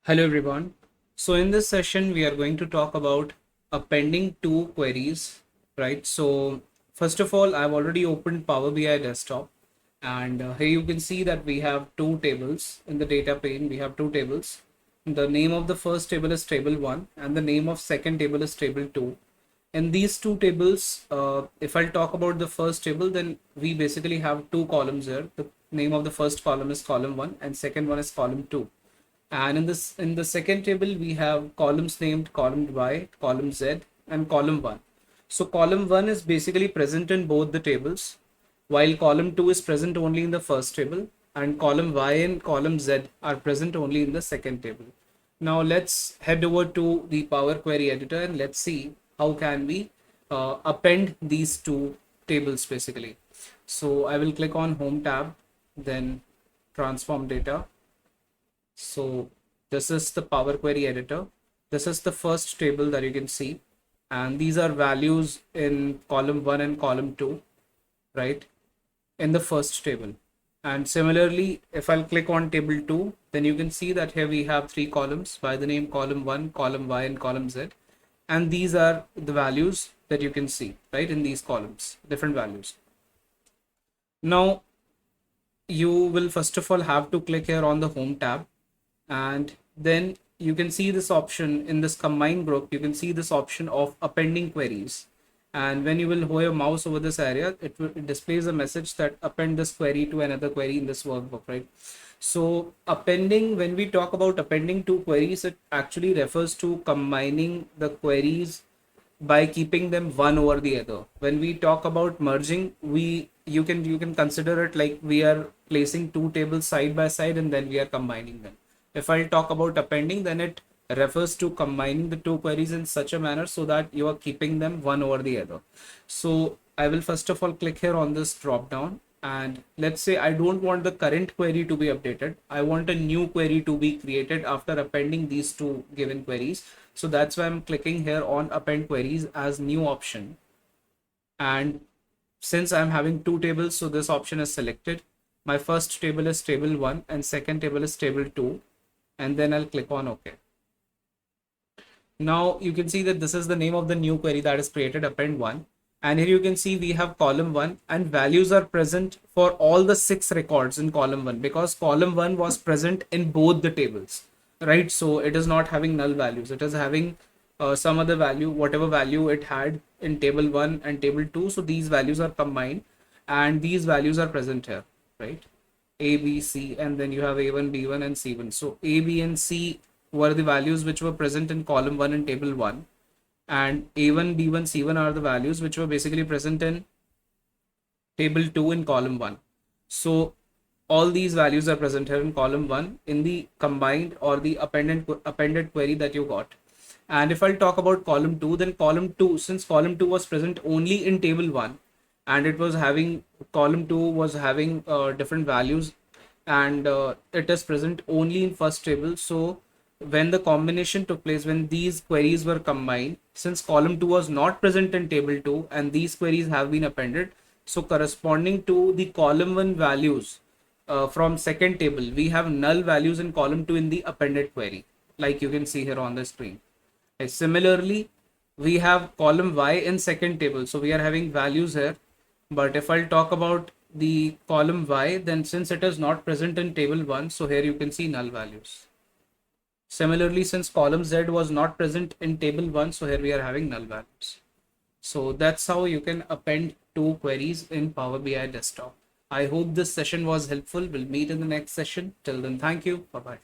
Hello everyone. So in this session, we are going to talk about appending two queries, right? So first of all, I've already opened Power BI desktop, and here you can see that we have two tables in the data pane. We have two tables. The name of the first table is table 1 and the name of second table is table 2. In these two tables, if I'll talk about the first table, then we basically have two columns here. The name of the first column is column 1 and second one is column 2. And in the second table, we have columns named column Y, column Z, and column 1. So column 1 is basically present in both the tables, while column 2 is present only in the first table, and column Y and column Z are present only in the second table. Now let's head over to the Power Query editor and let's see how can we append these two tables basically. So I will click on Home tab, then Transform Data. So this is the Power Query editor. This is the first table that you can see. And these are values in column 1 and column 2, right? In the first table. And similarly, if I'll click on table 2, then you can see that here we have three columns by the name column 1, column Y, and column Z. And these are the values that you can see, right? In these columns, different values. Now, you will first of all have to click here on the Home tab, and then you can see this option in this combined group. You can see this option of appending queries, and when you will hold your mouse over this area, it displays a message that append this query to another query in this workbook, right? So appending, when we talk about appending two queries, it actually refers to combining the queries by keeping them one over the other. When we talk about merging, you can consider it like we are placing two tables side by side and then we are combining them. If I talk about appending, then it refers to combining the two queries in such a manner so that you are keeping them one over the other. So I will first of all click here on this drop down, and let's say I don't want the current query to be updated. I want a new query to be created after appending these two given queries. So that's why I'm clicking here on append queries as new option. And since I'm having two tables, so this option is selected. My first table is table 1 and second table is table 2. And then I'll click on OK. Now you can see that this is the name of the new query that is created, append 1. And here you can see we have column 1 and values are present for all the 6 records in column 1 because column 1 was present in both the tables, right? So it is not having null values. It is having some other value, whatever value it had in table 1 and table 2. So these values are combined and these values are present here, right? A, B, C, and then you have A1, B1, and C1. So A, B, and C were the values which were present in column 1 and table 1. And A1, B1, C1 are the values which were basically present in table 2 in column 1. So all these values are present here in column 1 in the combined or the appended query that you got. And if I'll talk about column 2, then column 2, since column 2 was present only in table 1, and it was having column 2 was having different values, and it is present only in first table. So when the combination took place, when these queries were combined, since column 2 was not present in table 2 and these queries have been appended, so corresponding to the column 1 values from second table, we have null values in column 2 in the appended query, like you can see here on the screen. Similarly, we have column Y in second table, so we are having values here. But if I'll talk about the column Y, then since it is not present in table 1, so here you can see null values. Similarly, since column Z was not present in table 1, so here we are having null values. So that's how you can append two queries in Power BI desktop. I hope this session was helpful. We'll meet in the next session. Till then, thank you. Bye-bye.